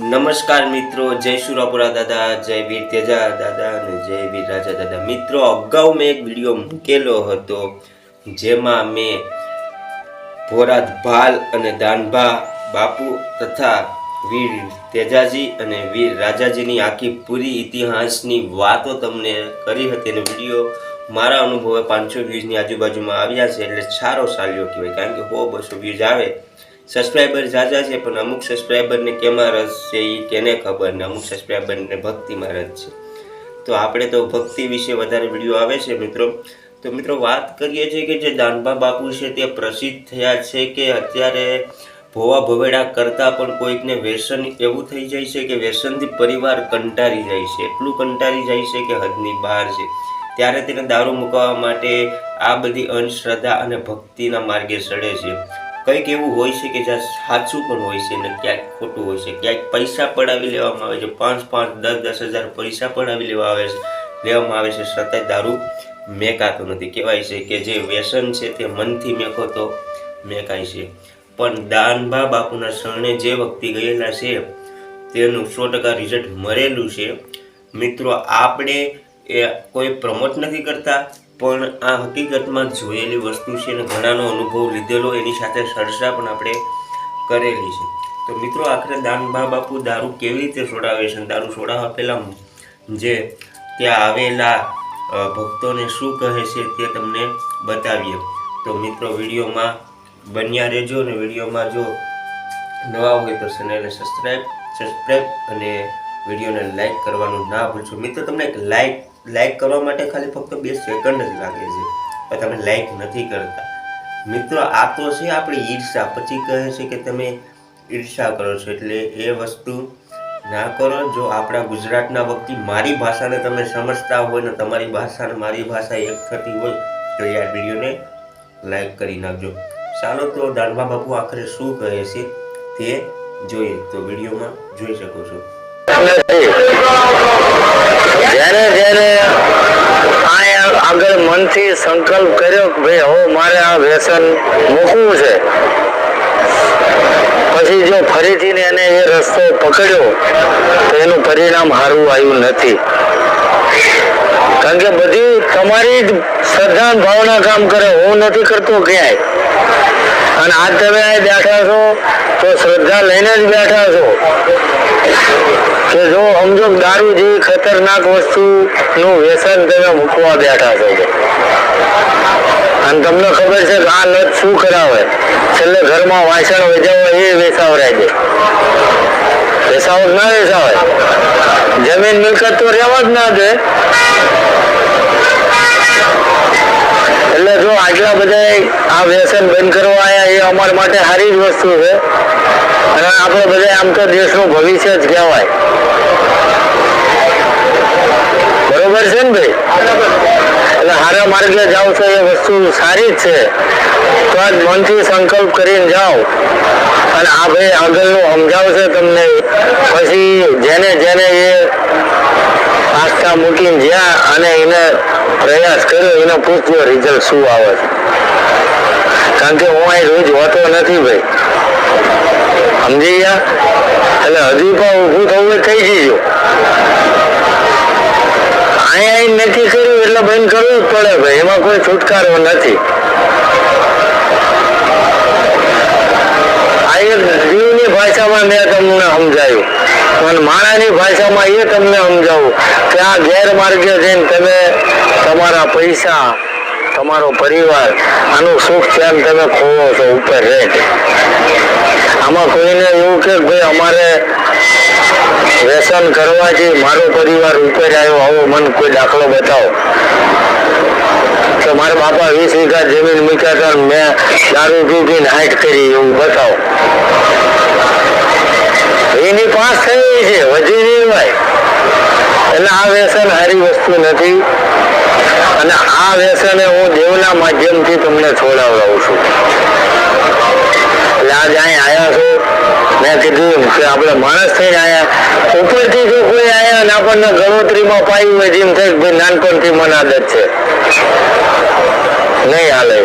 નમસ્કાર મિત્રો, જય સુરાપુરા દાદા, જય વીર તેજા દાદા અને જય વીર રાજા દાદા. મિત્રો, અગાઉ મેં એક વિડીયો મૂકેલો હતો જેમાં મેં ભોરાદ ભાલ અને દાનભા બાપુ તથા વીર તેજાજી અને વીર રાજાજીની આખી પૂરી ઇતિહાસની વાતો તમને કરી હતી. અને વિડીયો મારા અનુભવે 500 વ્યૂઝની આજુબાજુમાં આવ્યા છે, એટલે સારો ચાલ્યો કહેવાય. કારણ કે 100-200 વ્યૂઝ આવે, સબસ્ક્રાઈબર ઝાઝા છે, પણ અમુક સબસ્ક્રાઈબરને કેમાં રસ છે એ કેને ખબર ને, અમુક સબસ્ક્રાઈબરને ભક્તિમાં રસ છે. તો આપણે તો ભક્તિ વિશે વધારે વિડીયો આવે છે મિત્રો. તો મિત્રો, વાત કરીએ છીએ કે જે દાનભા બાપુ છે તે પ્રસિદ્ધ થયા છે કે અત્યારે ભોવા ભવેડા કરતાં પણ કોઈકને વ્યસન એવું થઈ જાય છે કે વ્યસનથી પરિવાર કંટાળી જાય છે, એટલું કંટાળી જાય છે કે હદની બહાર છે. ત્યારે તેને દારૂ મુકાવવા માટે આ બધી અંધશ્રદ્ધા અને ભક્તિના માર્ગે ચડે છે. કંઈક એવું હોય છે કે જ્યાં સાચું પણ હોય છે અને ક્યાંક ખોટું હોય છે. ક્યાંક પૈસા પડાવી લેવામાં આવે છે, 5-5, 10-10 હજાર પૈસા પડાવી લેવામાં આવે છે, છતાંય દારૂ મેકાતો નથી. કહેવાય છે કે જે વ્યસન છે તે મનથી મેકો તો મેકાય છે. પણ દાનભા બાપુના શરણે જે વ્યક્તિ ગયેલા છે તેનું 100% રિઝલ્ટ મળેલું છે. મિત્રો, આપણે એ કોઈ પ્રમોટ નથી કરતા, પણ આ હકીકતમાં જોયેલી વસ્તુ છે અને ઘણાનો અનુભવ લીધેલો, એની સાથે ચર્ચા પણ આપણે કરેલી છે. તો મિત્રો, આખરે દાનભા બાપુ દારૂ કેવી રીતે છોડાવે છે, દારૂ છોડાવવા પહેલાં જે ત્યાં આવેલા ભક્તોને શું કહે છે તે તમને બતાવીએ. તો મિત્રો, વિડીયોમાં બન્યા રહેજો અને વિડીયોમાં જો નવા હોય તો ચેનલને સબસ્ક્રાઈબ અને વિડીયોને લાઈક કરવાનું ના ભૂલશો. મિત્રો, તમને એક લાઈક કરવા માટે ખાલી ફક્ત 2 સેકન્ડ જ લાગે છે, પણ તમે લાઈક નથી કરતા. મિત્રો, આ તો છે આપણી ઈર્ષા. પછી કહે છે કે તમે ઈર્ષા કરો છો, એટલે એ વસ્તુ ના કરો. જો આપણા ગુજરાતના વ્યક્તિ મારી ભાષાને તમે સમજતા હોય ને તમારી ભાષા અને મારી ભાષા એક થતી હોય તો આ વિડીયોને લાઈક કરી નાખજો. ચાલો, તો દાનભા બાપુ આખરે શું કહે છે તે જોઈએ. તો વિડીયોમાં જોઈ શકો છો. જ્યારે આગળ મનથી સંકલ્પ કર્યો કે ભાઈ હવે મારે આ વ્યસન મૂકવું છે, પછી જો ફરીથી એને એ રસ્તો પકડ્યો તો એનું પરિણામ સારું આવ્યું નથી. કારણ કે બધી તમારી જ શ્રદ્ધા ભાવના કામ કરે, હું નથી કરતો ક્યાંય. અને આજ તમે અહીં બેઠા છો તો શ્રદ્ધા લઈને જ બેઠા છો કે જો સમજો દારૂ જેવી ખતરનાક વસ્તુ નું વ્યસન તમે મૂકવા બેઠા છો, અને તમને ખબર છે કે આ લત શું કરાવે. છેલ્લે ઘરમાં વાસણ વેચાવે એ વેચાવરાય છે. વેચાવટ ના વેચાવે, જમીન મિલકત તો રહેવા જ ના દે. એટલે જો આટલા બધા આ વ્યસન બંધ કરવા આવ્યા એ અમારા માટે સારી જ વસ્તુ છે. અને આપણે બધા આમ તો દેશનું ભવિષ્ય જ કહેવાય. બરોબર છે ને ભાઈ? એટલે સારા માર્ગે જાઓ છો એ વસ્તુ સારી જ છે. તો આજ મનથી સંકલ્પ કરીને જાઓ અને આ ભાઈ આગળનું સમજાવશે તમને. પછી જેને એ આસ્થા મૂકીને જ્યાં અને એને પ્રયાસ કર્યો એને પૂછજો રિઝલ્ટ શું આવે છે. કારણ કે હું અહીં રોજ હોતો નથી ભાઈ, સમજી ગયા? એટલે હજી પણ ઊભું થવું થઈ જજો. અહીંયા નથી કર્યું એટલે બંધ કરવું જ પડે ભાઈ, એમાં કોઈ છુટકારો નથી. આ એક જીવની ભાષામાં મેં તમને સમજાયું અને માણાની ભાષામાં એ તમને સમજાવું કે આ ગેરમાર્ગે જઈને તમે તમારા પૈસા, તમારો પરિવાર, આનું સુખ ધ્યાન તમે ખોવો છો ઉપર રહે. આમાં કોઈને એવું કે ભાઈ અમારે વ્યસન કરવાથી મારો પરિવાર ઉપર આવ્યો, આવો મને કોઈ દાખલો બતાવો કે મારા બાપા 20 વીઘા જમીન મૂક્યા હતા મેં દારૂ પીને હાઈટ કરી, એવું બતાવો. એની પાસ થઈ છે, વધી નહીં ભાઈ. એટલે આ વ્યસન સારી વસ્તુ નથી. અને આ વ્યસને હું દેવના માધ્યમથી તમને છોડાવડાવું છું. એટલે આજ અહીં આવ્યા છો, મેં કીધું કે આપણે માણસ થઈને આવ્યા, ઉપરથી જો કોઈ આવ્યા અને આપણને ગણોત્રીમાં પાયું હોય જેમ થાય ભાઈ નાનપણથી મને આદત છે, નહીં હાલે.